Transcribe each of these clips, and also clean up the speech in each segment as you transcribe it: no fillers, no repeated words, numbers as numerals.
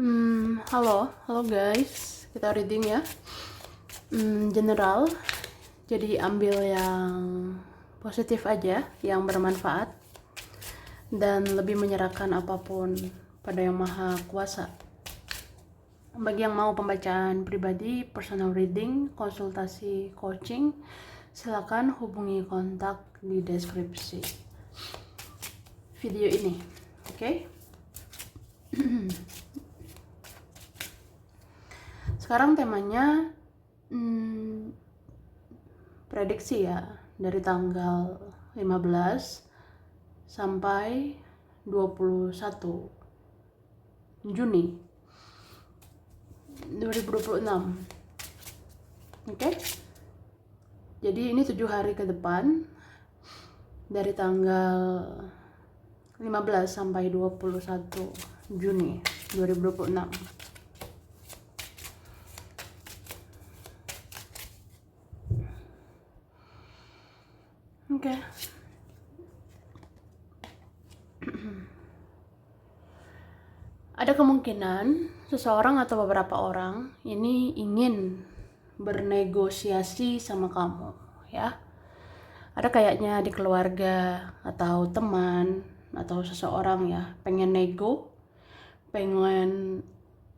Halo guys, kita reading ya. General, jadi ambil yang positif aja, yang bermanfaat, dan lebih menyerahkan apapun pada Yang Maha Kuasa. Bagi yang mau pembacaan pribadi, personal reading, konsultasi coaching, silakan hubungi kontak di deskripsi video ini. Oke? Sekarang temanya prediksi ya, dari tanggal 15 sampai 21 Juni 2026. Oke? Jadi ini 7 hari ke depan, dari tanggal 15 sampai 21 Juni 2026. Oke. Ada kemungkinan seseorang atau beberapa orang ini ingin bernegosiasi sama kamu, ya. Ada kayaknya di keluarga atau teman atau seseorang ya, pengen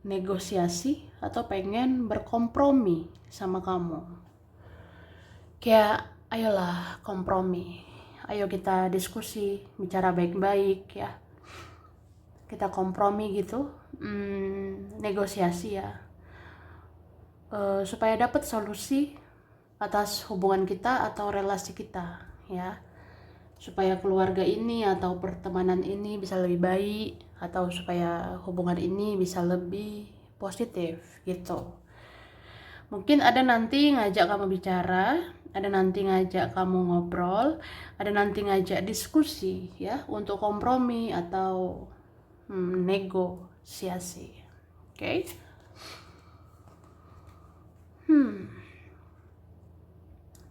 negosiasi atau pengen berkompromi sama kamu. Kayak ayolah kompromi, ayo kita diskusi, bicara baik-baik ya, kita kompromi gitu, negosiasi ya, supaya dapat solusi atas hubungan kita atau relasi kita ya, supaya keluarga ini atau pertemanan ini bisa lebih baik, atau supaya hubungan ini bisa lebih positif gitu. Mungkin ada nanti ngajak kamu bicara, ada nanti ngajak kamu ngobrol, ada nanti ngajak diskusi ya, untuk kompromi atau negosiasi. Oke?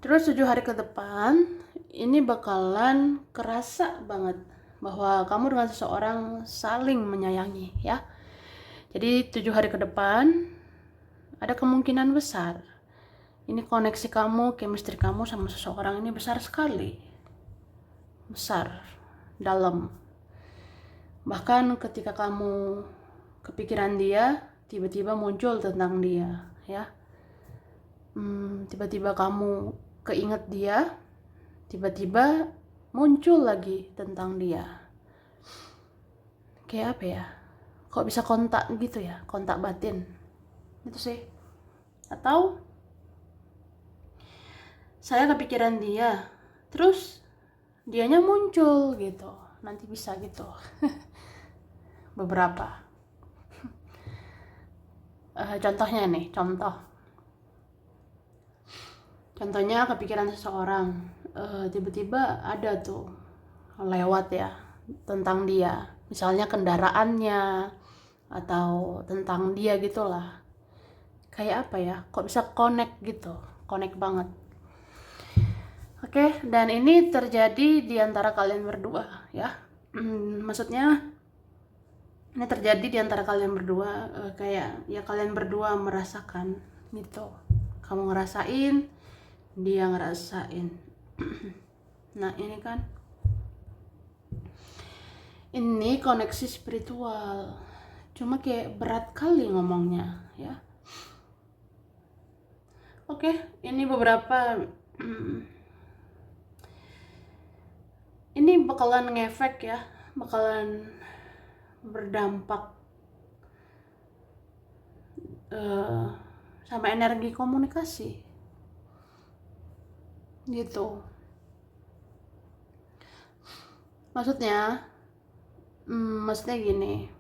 Terus 7 hari ke depan ini bakalan kerasa banget bahwa kamu dengan seseorang saling menyayangi ya. Jadi 7 hari ke depan ada kemungkinan besar ini koneksi kamu, chemistry kamu sama seseorang ini besar sekali. Besar, dalam. Bahkan ketika kamu kepikiran dia, tiba-tiba muncul tentang dia ya. Tiba-tiba kamu keinget dia, tiba-tiba muncul lagi tentang dia. Kayak apa ya? Kok bisa kontak gitu ya, kontak batin. Itu sih. Atau saya kepikiran dia, terus dianya muncul gitu. Nanti bisa gitu. Beberapa. Contohnya nih, contohnya kepikiran seseorang, tiba-tiba ada tuh lewat ya tentang dia, misalnya kendaraannya atau tentang dia gitulah. Kayak apa ya, kok bisa connect gitu, connect banget. Oke, dan ini terjadi di antara kalian berdua ya. Maksudnya ini terjadi di antara kalian berdua, kayak ya kalian berdua merasakan gitu. Kamu ngerasain, dia ngerasain. Nah ini kan, ini koneksi spiritual, cuma kayak berat kali ngomongnya ya. Oke, ini beberapa ini bakalan ngefek ya, bakalan berdampak sama energi komunikasi gitu. Maksudnya gini,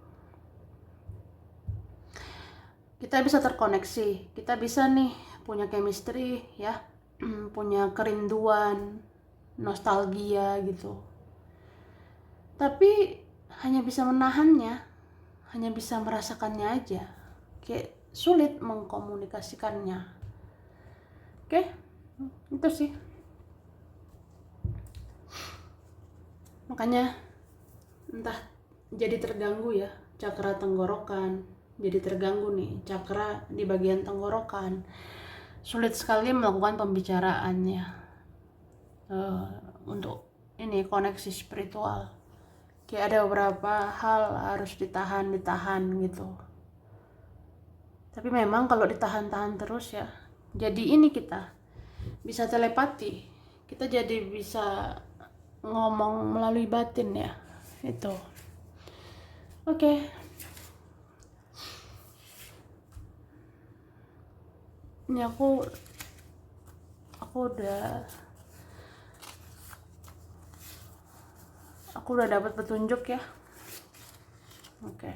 kita bisa terkoneksi, kita bisa nih punya chemistry ya, punya kerinduan, nostalgia gitu, tapi hanya bisa menahannya, hanya bisa merasakannya aja, kayak sulit mengkomunikasikannya. Oke, itu sih. Makanya entah jadi terganggu ya, cakra tenggorokan, jadi terganggu nih, cakra di bagian tenggorokan. Sulit sekali melakukan pembicaraannya untuk ini koneksi spiritual. Kayak ada beberapa hal harus ditahan gitu. Tapi memang kalau ditahan-tahan terus ya, jadi ini kita bisa telepati, kita jadi bisa ngomong melalui batin ya, itu. Oke. Ini aku udah dapat petunjuk ya. Oke.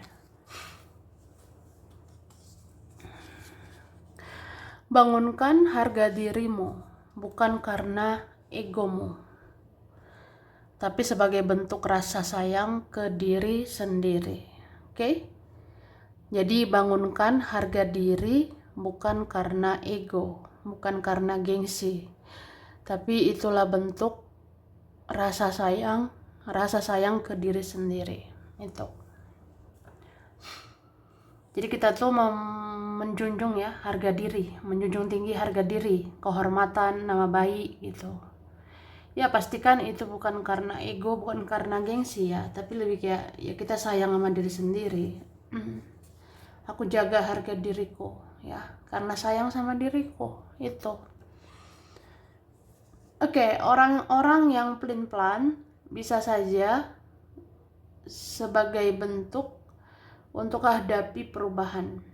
Bangunkan harga dirimu, bukan karena egomu, tapi sebagai bentuk rasa sayang ke diri sendiri. Oke? Jadi bangunkan harga diri bukan karena ego, bukan karena gengsi, tapi itulah bentuk rasa sayang ke diri sendiri. Itu. Jadi kita tuh menjunjung ya harga diri, menjunjung tinggi harga diri, kehormatan, nama baik gitu. Ya pastikan itu bukan karena ego, bukan karena gengsi ya, tapi lebih kayak ya kita sayang sama diri sendiri. Aku jaga harga diriku ya, karena sayang sama diriku itu. Oke, orang-orang yang pelin-pelan bisa saja sebagai bentuk untuk hadapi perubahan.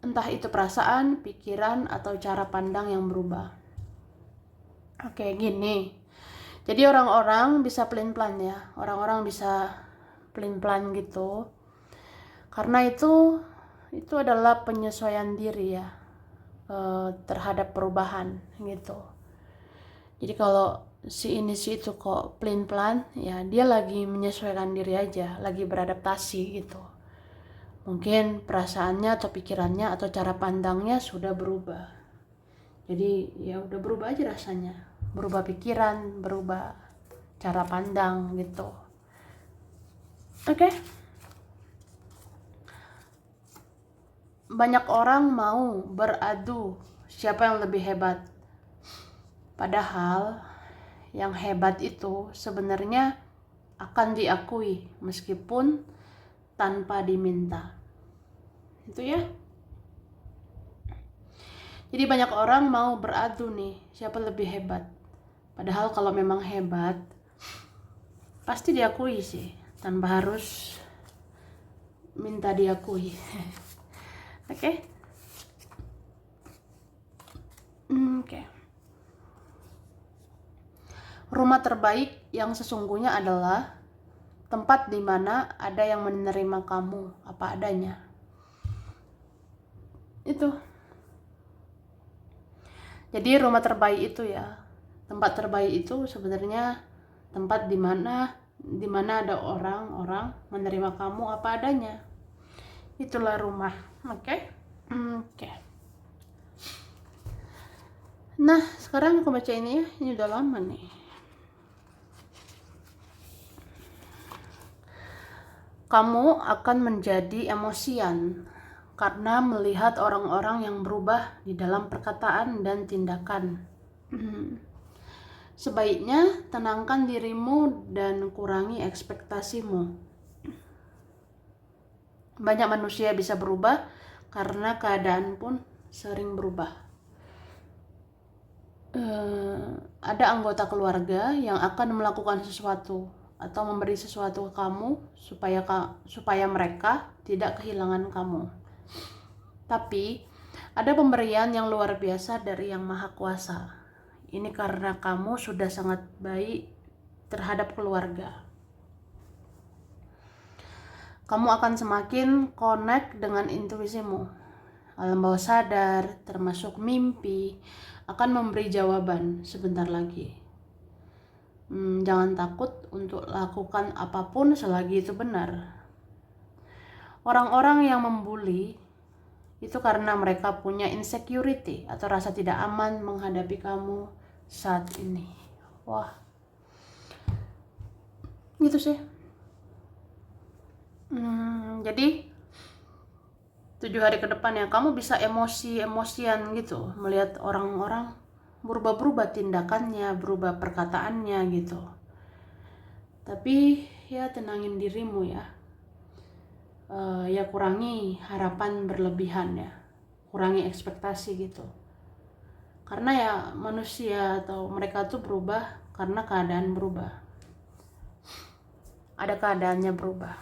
Entah itu perasaan, pikiran, atau cara pandang yang berubah. Oke, gini. Jadi orang-orang bisa pelin-pelan ya. Orang-orang bisa pelin-pelan gitu. Karena itu adalah penyesuaian diri ya terhadap perubahan gitu. Jadi kalau si itu kok pelin-pelan ya, dia lagi menyesuaikan diri aja, lagi beradaptasi gitu. Mungkin perasaannya atau pikirannya atau cara pandangnya sudah berubah. Jadi ya udah berubah aja rasanya, berubah pikiran, berubah cara pandang gitu. Oke. Banyak orang mau beradu siapa yang lebih hebat. Padahal yang hebat itu sebenarnya akan diakui meskipun tanpa diminta. Itu ya. Jadi banyak orang mau beradu nih siapa lebih hebat. Padahal kalau memang hebat pasti diakui sih, tanpa harus minta diakui. Oke. Oke. Rumah terbaik yang sesungguhnya adalah tempat di mana ada yang menerima kamu apa adanya. Itu. Jadi rumah terbaik itu ya, tempat terbaik itu sebenarnya tempat di mana ada orang-orang menerima kamu apa adanya. Itulah rumah. Oke. Nah, sekarang aku baca ini ya. Ini udah lama nih. Kamu akan menjadi emosian karena melihat orang-orang yang berubah di dalam perkataan dan tindakan. Sebaiknya tenangkan dirimu dan kurangi ekspektasimu. Banyak manusia bisa berubah karena keadaan pun sering berubah. Ada anggota keluarga yang akan melakukan sesuatu atau memberi sesuatu ke kamu supaya mereka tidak kehilangan kamu. Tapi ada pemberian yang luar biasa dari Yang Maha Kuasa. Ini karena kamu sudah sangat baik terhadap keluarga. Kamu akan semakin connect dengan intuisimu. Alam bawah sadar, termasuk mimpi, akan memberi jawaban sebentar lagi. Jangan takut untuk lakukan apapun selagi itu benar. Orang-orang yang membuli itu karena mereka punya insecurity atau rasa tidak aman menghadapi kamu saat ini. Wah, gitu sih. Jadi 7 hari ke depan ya kamu bisa emosian gitu melihat orang-orang berubah tindakannya, berubah perkataannya gitu. Tapi ya tenangin dirimu ya. Ya kurangi harapan berlebihan ya, kurangi ekspektasi gitu. Karena ya manusia atau mereka tuh berubah karena keadaan berubah. Ada keadaannya berubah,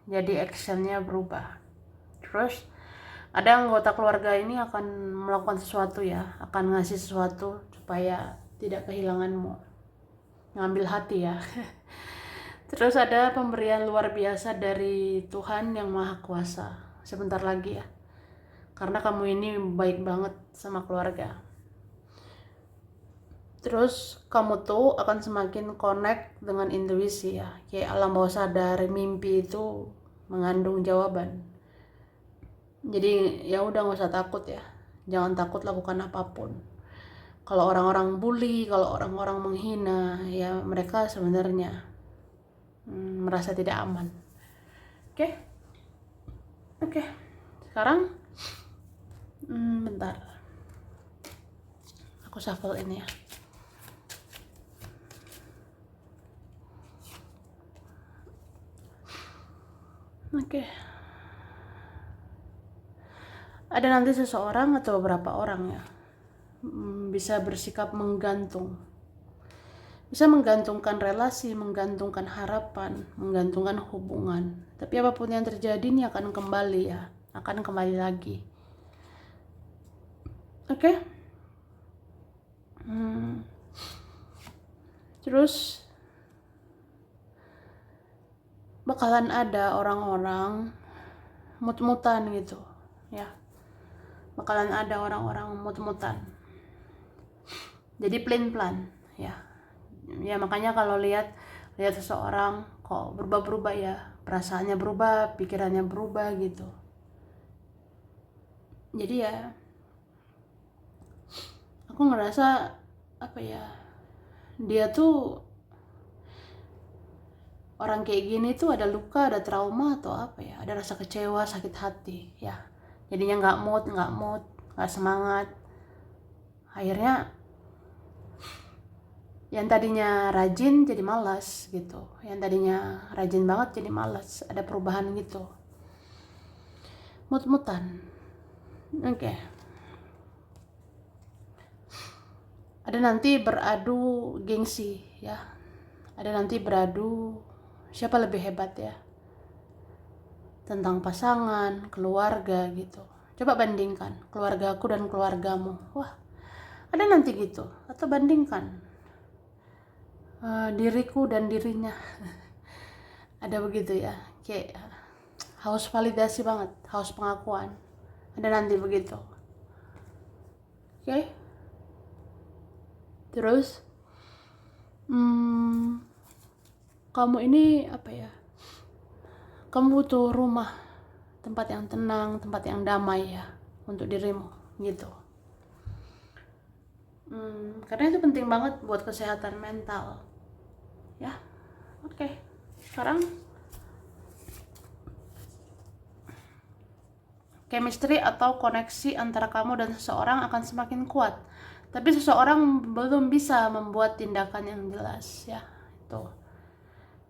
jadi actionnya berubah. Terus ada anggota keluarga ini akan melakukan sesuatu ya, akan ngasih sesuatu supaya tidak kehilanganmu, ngambil hati ya. Terus ada pemberian luar biasa dari Tuhan yang Maha Kuasa sebentar lagi ya, karena kamu ini baik banget sama keluarga. Terus kamu tuh akan semakin connect dengan intuisi ya, kayak alam bawah sadar, mimpi itu mengandung jawaban. Jadi ya udah nggak usah takut ya, jangan takut lakukan apapun. Kalau orang-orang bully, kalau orang-orang menghina, ya mereka sebenarnya merasa tidak aman. Oke? Oke. Sekarang bentar, aku shuffle ini ya. Oke. Ada nanti seseorang atau beberapa orang ya bisa bersikap menggantung, bisa menggantungkan relasi, menggantungkan harapan, menggantungkan hubungan. Tapi apapun yang terjadi ini akan kembali ya, akan kembali lagi. Oke? Terus bakalan ada orang-orang mut-mutan gitu ya, bakalan ada orang-orang mut-mutan, jadi plan ya. Ya makanya kalau lihat seseorang kok berubah ya, perasaannya berubah, pikirannya berubah gitu. Jadi ya aku ngerasa apa ya, dia tuh orang kayak gini tuh ada luka, ada trauma atau apa ya, ada rasa kecewa, sakit hati ya. Jadinya nggak mood, nggak semangat. Akhirnya yang tadinya rajin jadi malas gitu, yang tadinya rajin banget jadi malas, ada perubahan gitu, mut-mutan. Oke. Ada nanti beradu gengsi ya, ada nanti beradu siapa lebih hebat ya, tentang pasangan, keluarga gitu. Coba bandingkan keluargaku dan keluargamu, wah ada nanti gitu. Atau bandingkan diriku dan dirinya. Ada begitu ya, kayak haus validasi banget, haus pengakuan. Ada nanti begitu. Oke? Terus kamu ini apa ya, kamu butuh rumah, tempat yang tenang, tempat yang damai ya untuk dirimu gitu. Karena itu penting banget buat kesehatan mental ya. Oke. Sekarang chemistry atau koneksi antara kamu dan seseorang akan semakin kuat, tapi seseorang belum bisa membuat tindakan yang jelas ya. Itu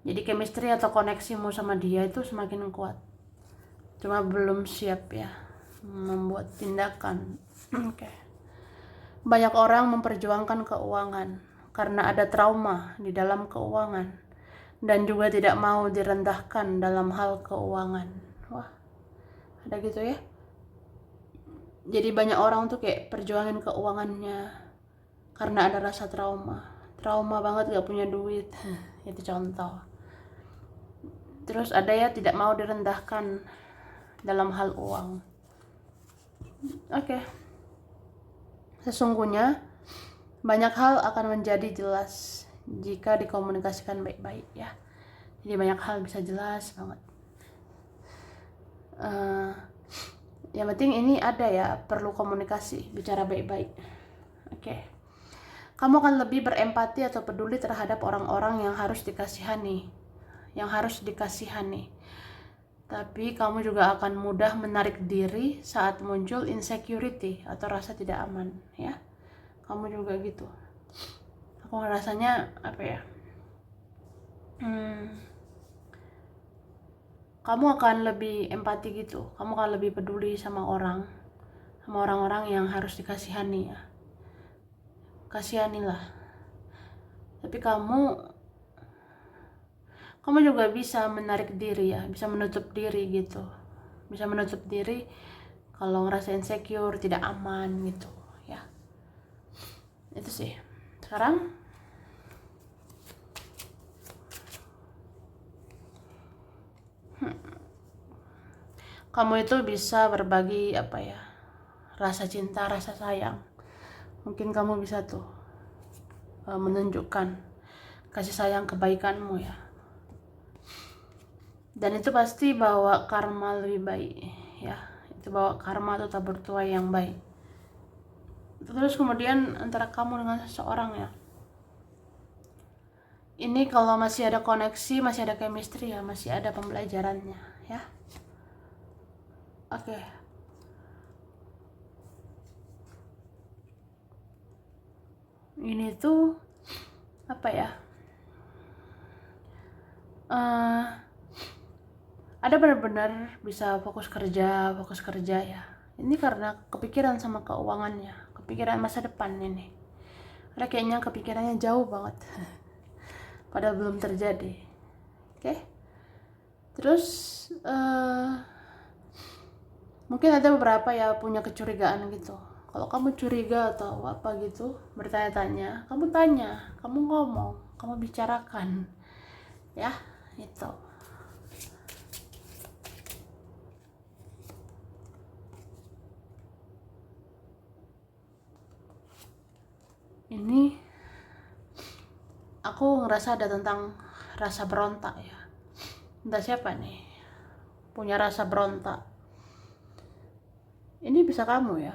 jadi chemistry atau koneksimu sama dia itu semakin kuat, cuma belum siap ya membuat tindakan. Oke. Banyak orang memperjuangkan keuangan karena ada trauma di dalam keuangan dan juga tidak mau direndahkan dalam hal keuangan. Wah, ada gitu ya. Jadi banyak orang tuh kayak perjuangin keuangannya karena ada rasa trauma banget gak punya duit. Itu contoh. Terus ada ya tidak mau direndahkan dalam hal uang. Oke. Sesungguhnya banyak hal akan menjadi jelas jika dikomunikasikan baik-baik ya. Jadi banyak hal bisa jelas banget. Yang penting ini ada ya, perlu komunikasi, bicara baik-baik. Oke. Kamu akan lebih berempati atau peduli terhadap orang-orang yang harus dikasihani. Tapi kamu juga akan mudah menarik diri saat muncul insecurity atau rasa tidak aman, ya. Kamu juga gitu. Aku ngerasanya apa ya? Kamu akan lebih empati gitu. Kamu akan lebih peduli sama orang-orang yang harus dikasihani, ya. Kasihanilah. Tapi kamu juga bisa menarik diri, ya, bisa menutup diri gitu, bisa menutup diri kalau ngerasa insecure, tidak aman gitu, ya. Itu sih. Sekarang kamu itu bisa berbagi apa ya, rasa cinta, rasa sayang. Mungkin kamu bisa tuh menunjukkan kasih sayang, kebaikanmu, ya. Dan itu pasti bawa karma lebih baik, ya. Itu bawa karma atau tabur tuai yang baik. Terus kemudian antara kamu dengan seseorang, ya, ini kalau masih ada koneksi, masih ada chemistry, ya, masih ada pembelajarannya, ya. Oke. Ini tuh apa ya, ada benar-benar bisa fokus kerja, ya. Ini karena kepikiran sama keuangannya, kepikiran masa depan ini. Ada kayaknya kepikirannya jauh banget padahal belum terjadi. Oke. Terus mungkin ada beberapa ya punya kecurigaan gitu. Kalau kamu curiga atau apa gitu, bertanya-tanya, kamu tanya, kamu ngomong, kamu bicarakan, ya. Itu ini aku ngerasa ada tentang rasa berontak, ya. Entah siapa nih punya rasa berontak. Ini bisa kamu, ya.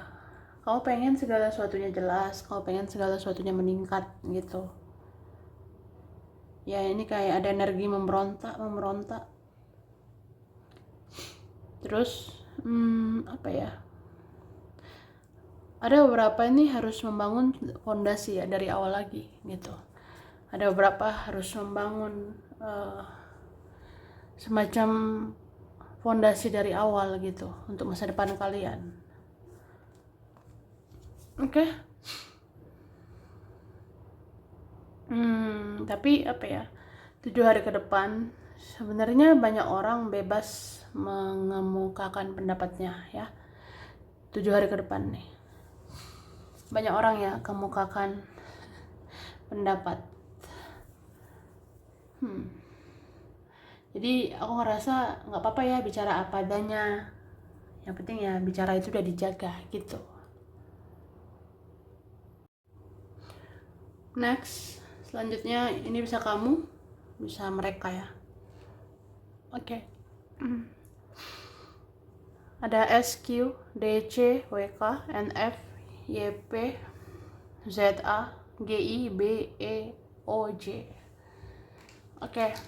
Kamu pengen segala sesuatunya jelas, kamu pengen segala sesuatunya meningkat gitu. Ya, ini kayak ada energi memberontak. Terus apa ya? Ada beberapa ini harus membangun fondasi, ya, dari awal lagi gitu. Ada beberapa harus membangun semacam fondasi dari awal gitu untuk masa depan kalian. Oke. Tapi apa ya, 7 hari ke depan sebenarnya banyak orang bebas mengemukakan pendapatnya, ya. 7 hari ke depan nih banyak orang ya kemukakan pendapat. Jadi aku ngerasa nggak apa-apa ya bicara apa adanya, yang penting ya bicara itu udah dijaga gitu. Next, selanjutnya ini bisa kamu, bisa mereka, ya. Oke. Ada SQ, DC, WK, NF, YP, ZA, GI, BE, OJ. Oke.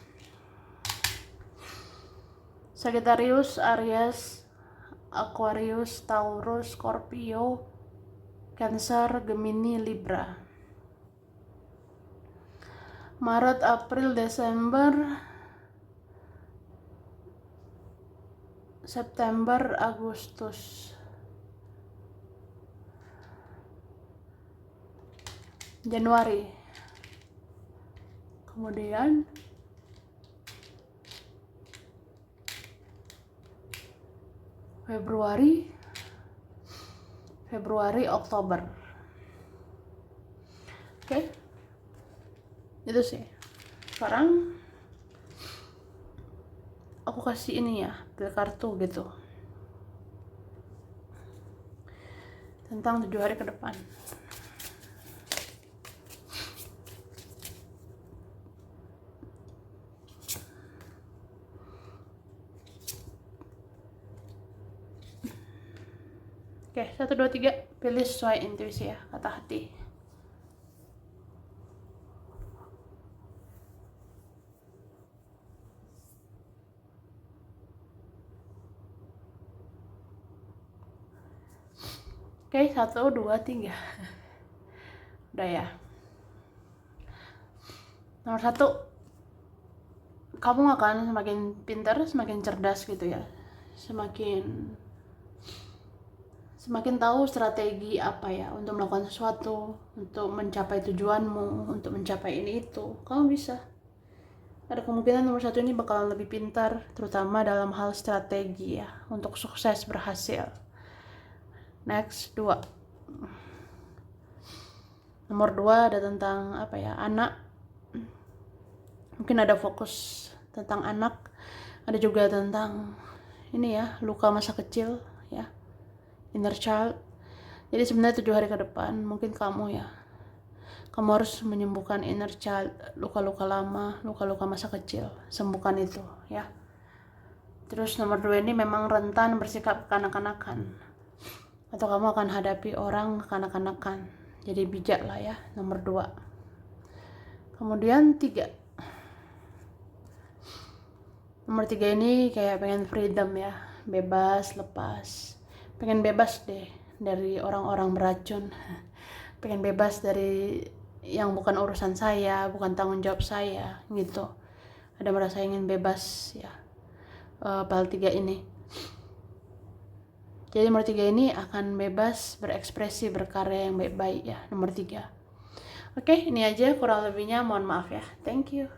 Sagittarius, Aries, Aquarius, Taurus, Scorpio, Cancer, Gemini, Libra. Maret, April, Desember, September, Agustus, Januari. Kemudian Februari, Oktober. Oke. Itu sih. Sekarang aku kasih ini ya, pil kartu gitu. Tentang 7 hari ke depan. Oke, 1, 2, 3. Pilih sesuai intuisi, ya, kata hati. Oke, 1, 2, 3. Udah ya. Nomor 1, kamu akan semakin pintar, semakin cerdas gitu ya. Semakin tahu strategi apa ya untuk melakukan sesuatu, untuk mencapai tujuanmu, untuk mencapai ini itu. Kamu bisa. Ada kemungkinan nomor 1 ini bakalan lebih pintar, terutama dalam hal strategi ya, untuk sukses berhasil. Next, 2. Nomor 2 ada tentang apa ya, anak. Mungkin ada fokus tentang anak. Ada juga tentang ini ya, luka masa kecil ya, inner child. Jadi sebenarnya 7 hari ke depan mungkin kamu harus menyembuhkan inner child, luka-luka lama, luka-luka masa kecil, sembuhkan itu ya. Terus nomor 2 ini memang rentan bersikap kekanak-kanakan, atau kamu akan hadapi orang kekanak-kanakan, jadi bijak lah ya, nomor 2. Kemudian 3, nomor 3 ini kayak pengen freedom ya, bebas, lepas, pengen bebas deh dari orang-orang beracun, pengen bebas dari yang bukan urusan saya, bukan tanggung jawab saya gitu. Ada merasa ingin bebas ya, hal 3 ini. Jadi nomor 3 ini akan bebas berekspresi, berkarya yang baik-baik ya, nomor 3. Oke, ini aja kurang lebihnya, mohon maaf ya. Thank you.